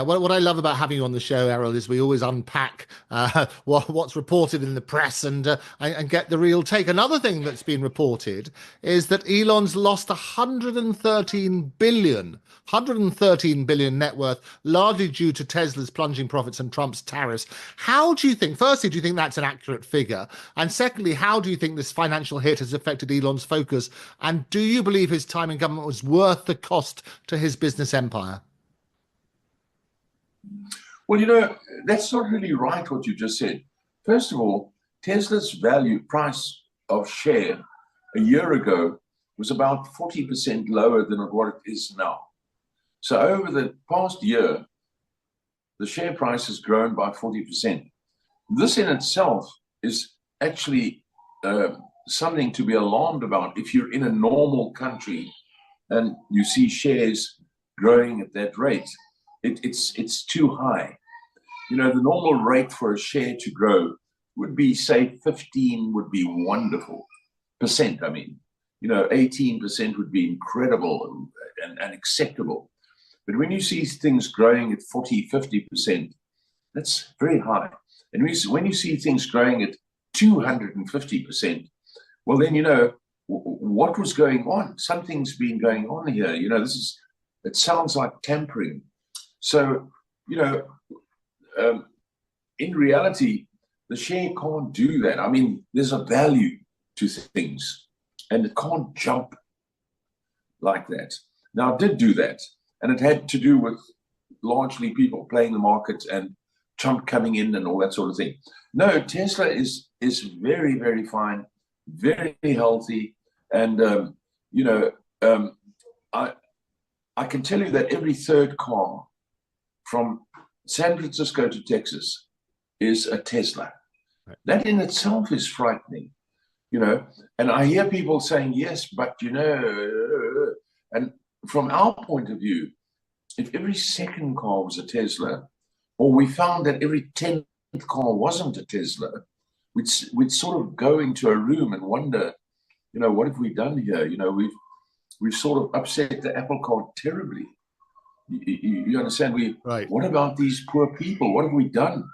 What I love about having you on the show, Errol, is we always unpack what's reported in the press and get the real take. Another thing that's been reported is that Elon's lost 113 billion net worth, largely due to Tesla's plunging profits and Trump's tariffs. How do you think, firstly, do you think that's an accurate figure? And secondly, how do you think this financial hit has affected Elon's focus? And do you believe his time in government was worth the cost to his business empire? Well, that's not really right what you just said. First of all, Tesla's price of share a year ago was about 40% lower than what it is now. So over the past year, the share price has grown by 40%. This in itself is actually something to be alarmed about. If you're in a normal country and you see shares growing at that rate, it's too high. The normal rate for a share to grow would be, say, 15 would be wonderful percent. 18% would be incredible and acceptable. But when you see things growing at 40, 50%, that's very high. And when you see things growing at 250%, well, then, what was going on? Something's been going on here. It sounds like tampering. So, in reality, the share can't do that. There's a value to things, and it can't jump like that. Now, it did do that, and it had to do with largely people playing the market and Trump coming in and all that sort of thing. No, Tesla is very, very fine, very healthy, and I can tell you that every third car from San Francisco to Texas is a Tesla. Right. That in itself is frightening, and I hear people saying, yes, but and from our point of view, if every second car was a Tesla, or we found that every 10th car wasn't a Tesla, we'd sort of go into a room and wonder, what have we done here? We've sort of upset the apple cart terribly. You understand? Right. What about these poor people? What have we done?